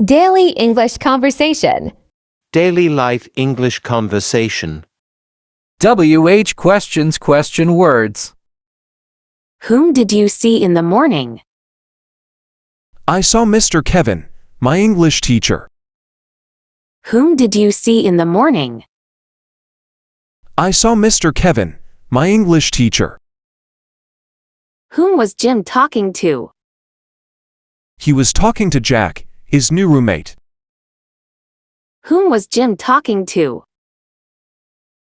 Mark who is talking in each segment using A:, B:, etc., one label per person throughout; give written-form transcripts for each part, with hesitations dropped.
A: Daily English conversation.
B: Daily life English conversation.
C: WH questions question words.
D: Whom did you see in the morning?
E: I saw Mr. Kevin, my English teacher.
D: Whom did you see in the morning?
E: I saw Mr. Kevin, my English teacher.
D: Whom was Jim talking to?
E: He was talking to Jack, his new roommate.
D: Whom was Jim talking to?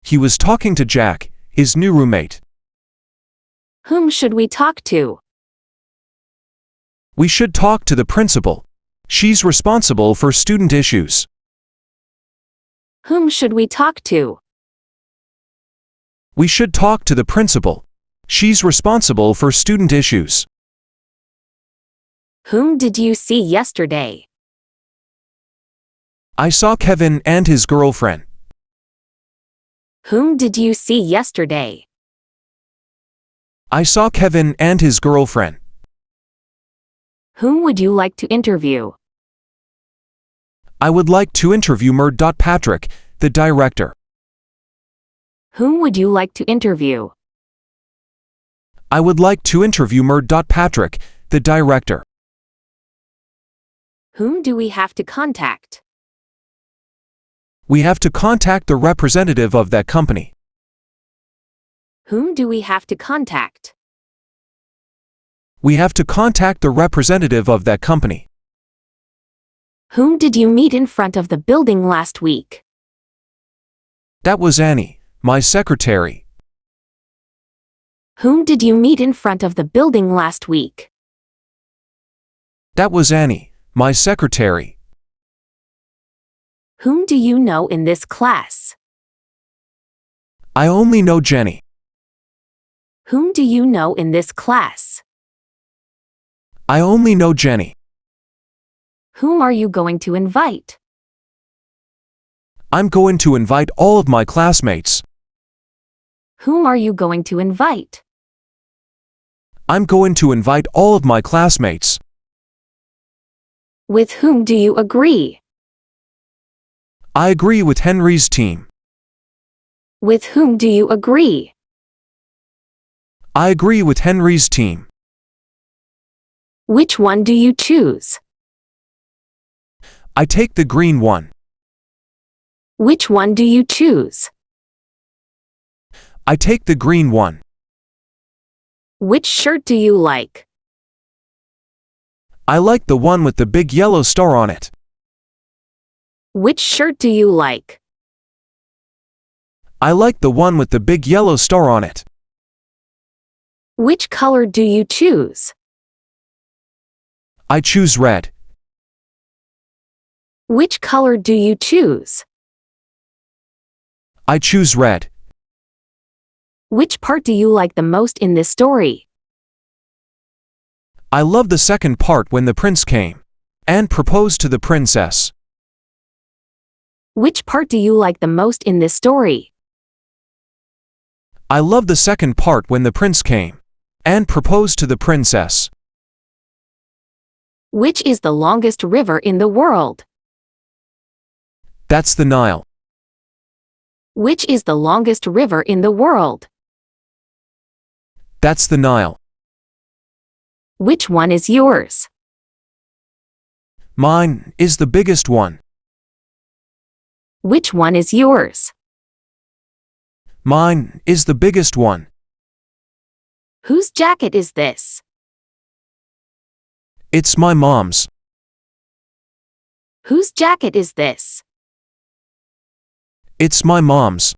E: He was talking to Jack, his new roommate.
D: Whom should we talk to?
E: We should talk to the principal. She's responsible for student issues.
D: Whom should we talk to?
E: We should talk to the principal. She's responsible for student issues.
D: Whom did you see yesterday?
E: I saw Kevin and his girlfriend.
D: Whom did you see yesterday?
E: I saw Kevin and his girlfriend.
D: Whom would you like to interview?
E: I would like to interview Patrick, the director.
D: Whom would you like to interview?
E: I would like to interview Patrick, the director.
D: Whom do we have to contact?
E: We have to contact the representative of that company.
D: Whom do we have to contact?
E: We have to contact the representative of that company.
D: Whom did you meet in front of the building last week?
E: That was Annie, my secretary.
D: Whom did you meet in front of the building last week?
E: That was Annie, my secretary.
D: Whom do you know in this class?
E: I only know Jenny.
D: Whom do you know in this class?
E: I only know Jenny.
D: Whom are you going to invite?
E: I'm going to invite all of my classmates.
D: Whom are you going to invite?
E: I'm going to invite all of my classmates.
D: With whom do you agree?
E: I agree with Henry's team.
D: With whom do you agree?
E: I agree with Henry's team.
D: Which one do you choose?
E: I take the green one.
D: Which one do you choose?
E: I take the green one.
D: Which shirt do you like?
E: I like the one with the big yellow star on it.
D: Which shirt do you like?
E: I like the one with the big yellow star on it.
D: Which color do you choose?
E: I choose red.
D: Which color do you choose?
E: I choose red.
D: Which part do you like the most in this story?
E: I love the second part when the prince came and proposed to the princess.
D: Which part do you like the most in this story?
E: I love the second part when the prince came and proposed to the princess.
D: Which is the longest river in the world?
E: That's the Nile.
D: Which is the longest river in the world?
E: That's the Nile.
D: Which one is yours?
E: Mine is the biggest one.
D: Which one is yours?
E: Mine is the biggest one.
D: Whose jacket is this?
E: It's my mom's.
D: Whose jacket is this?
E: It's my mom's.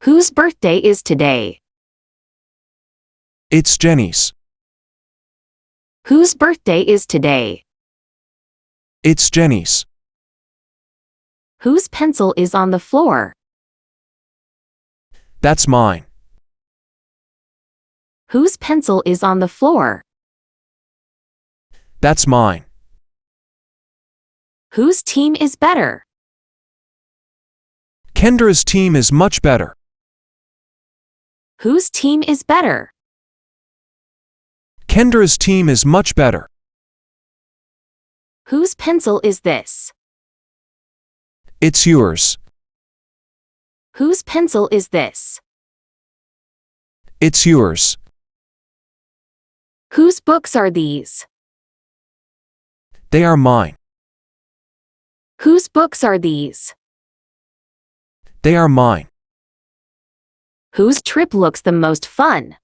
D: Whose birthday is today?
E: It's Jenny's.
D: Whose birthday is today?
E: It's Jenny's.
D: Whose pencil is on the floor?
E: That's mine.
D: Whose pencil is on the floor?
E: That's mine.
D: Whose team is better?
E: Kendra's team is much better.
D: Whose team is better?
E: Kendra's team is much better.
D: Whose pencil is this?
E: It's yours.
D: Whose pencil is this?
E: It's yours.
D: Whose books are these?
E: They are mine.
D: Whose books are these?
E: They are mine.
D: Whose trip looks the most fun?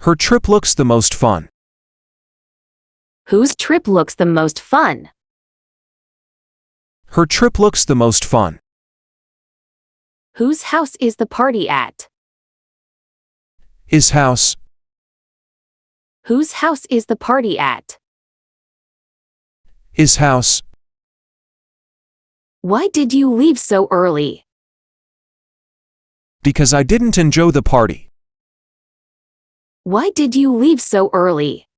E: Her trip looks the most fun.
D: Whose trip looks the most fun?
E: Her trip looks the most fun.
D: Whose house is the party at?
E: His house.
D: Whose house is the party at?
E: His house.
D: Why did you leave so early?
E: Because I didn't enjoy the party.
D: Why did you leave so early?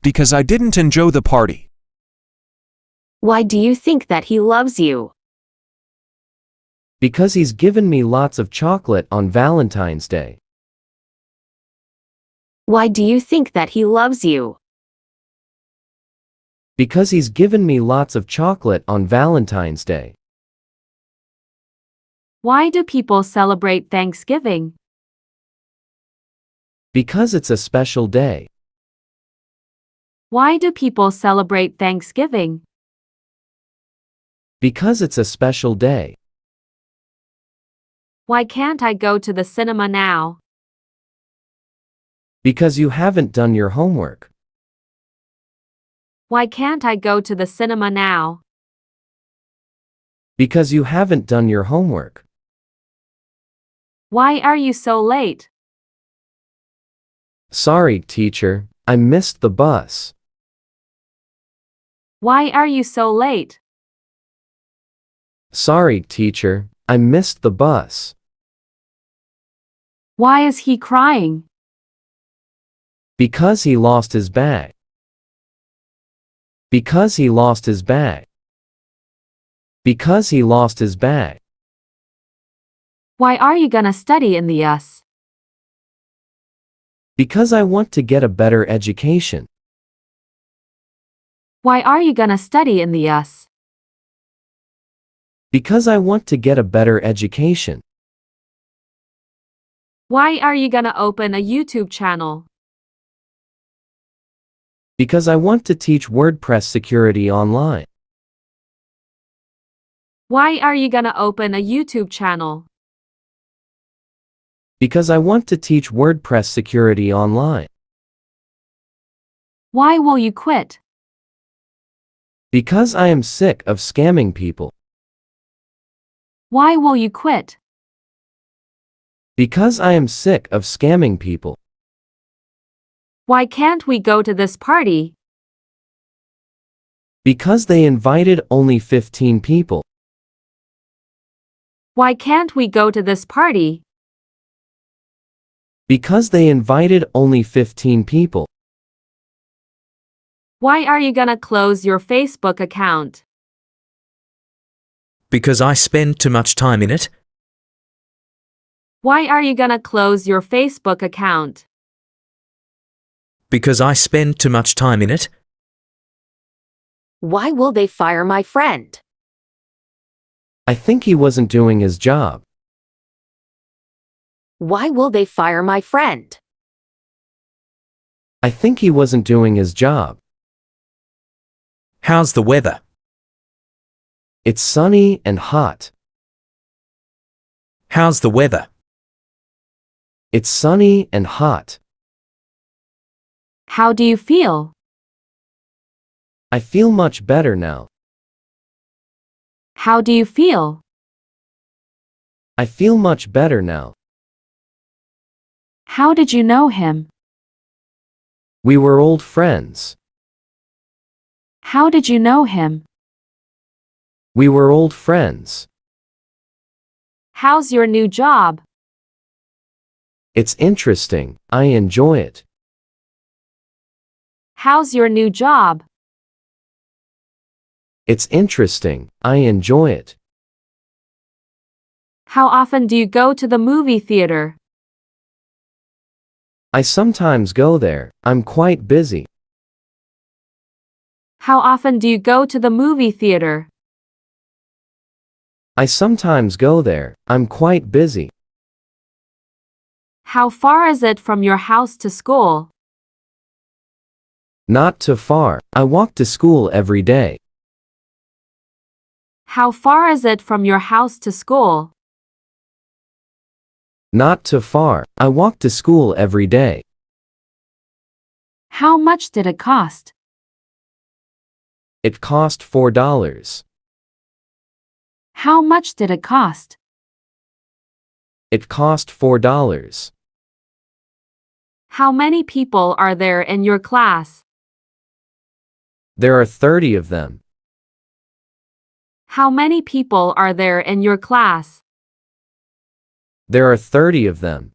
E: Because I didn't enjoy the party.
D: Why do you think that he loves you?
F: Because he's given me lots of chocolate on Valentine's Day.
D: Why do you think that he loves you?
F: Because he's given me lots of chocolate on Valentine's Day.
D: Why do people celebrate Thanksgiving?
F: Because it's a special day.
D: Why do people celebrate Thanksgiving?
F: Because it's a special day.
D: Why can't I go to the cinema now?
F: Because you haven't done your homework.
D: Why can't I go to the cinema now?
F: Because you haven't done your homework.
D: Why are you so late?
F: Sorry, teacher, I missed the bus.
D: Why are you so late?
F: Sorry, teacher, I missed the bus.
D: Why is he crying?
F: Because he lost his bag. Because he lost his bag. Because he lost his bag.
D: Why are you gonna study in the US?
F: Because I want to get a better education.
D: Why are you gonna study in the US?
F: Because I want to get a better education.
D: Why are you gonna open a YouTube channel?
F: Because I want to teach WordPress security online.
D: Why are you gonna open a YouTube channel?
F: Because I want to teach WordPress security online.
D: Why will you quit?
F: Because I am sick of scamming people.
D: Why will you quit?
F: Because I am sick of scamming people.
D: Why can't we go to this party?
F: Because they invited only 15 people.
D: Why can't we go to this party?
F: Because they invited only 15 people.
D: Why are you gonna close your Facebook account?
G: Because I spend too much time in it.
D: Why are you gonna close your Facebook account?
G: Because I spend too much time in it.
D: Why will they fire my friend?
F: I think he wasn't doing his job.
D: Why will they fire my friend?
F: I think he wasn't doing his job.
G: How's the weather?
F: It's sunny and hot.
G: How's the weather?
F: It's sunny and hot.
D: How do you feel?
F: I feel much better now.
D: How do you feel?
F: I feel much better now.
D: How did you know him?
F: We were old friends.
D: How did you know him?
F: We were old friends.
D: How's your new job?
F: It's interesting. I enjoy it.
D: How's your new job?
F: It's interesting. I enjoy it.
D: How often do you go to the movie theater?
F: I sometimes go there. I'm quite busy.
D: How often do you go to the movie theater?
F: I sometimes go there. I'm quite busy.
D: How far is it from your house to school?
F: Not too far. I walk to school every day.
D: How far is it from your house to school?
F: Not too far. I walk to school every day.
D: How much did it cost?
F: It cost $4.
D: How much did it cost?
F: It cost $4.
D: How many people are there in your class?
F: There are 30 of them.
D: How many people are there in your class?
F: There are 30 of them.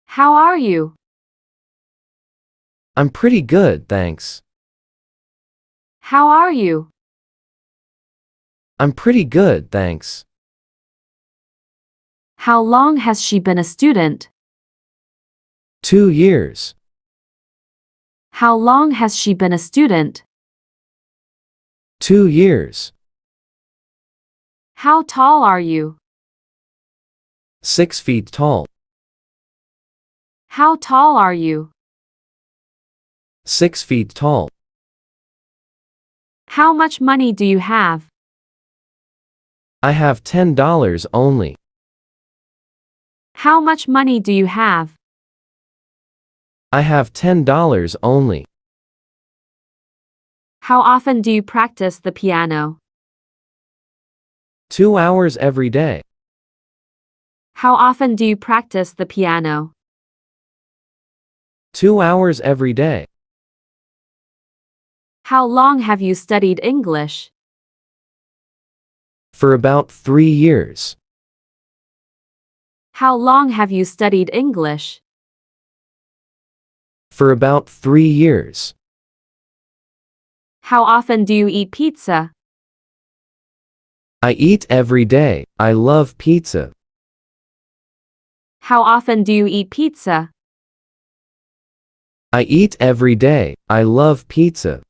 D: How are you?
F: I'm pretty good, thanks.
D: How are you?
F: I'm pretty good, thanks.
D: How long has she been a student?
F: 2 years.
D: How long has she been a student?
F: 2 years.
D: How tall are you?
F: 6 feet tall.
D: How tall are you?
F: 6 feet tall.
D: How much money do you have?
F: I have $10 only.
D: How much money do you have?
F: I have $10 only.
D: How often do you practice the piano?
F: 2 hours every day.
D: How often do you practice the piano?
F: 2 hours every day.
D: How long have you studied English?
F: For about 3 years.
D: How long have you studied English?
F: For about 3 years.
D: How often do you eat pizza?
F: I eat every day. I love pizza.
D: How often do you eat pizza?
F: I eat every day. I love pizza.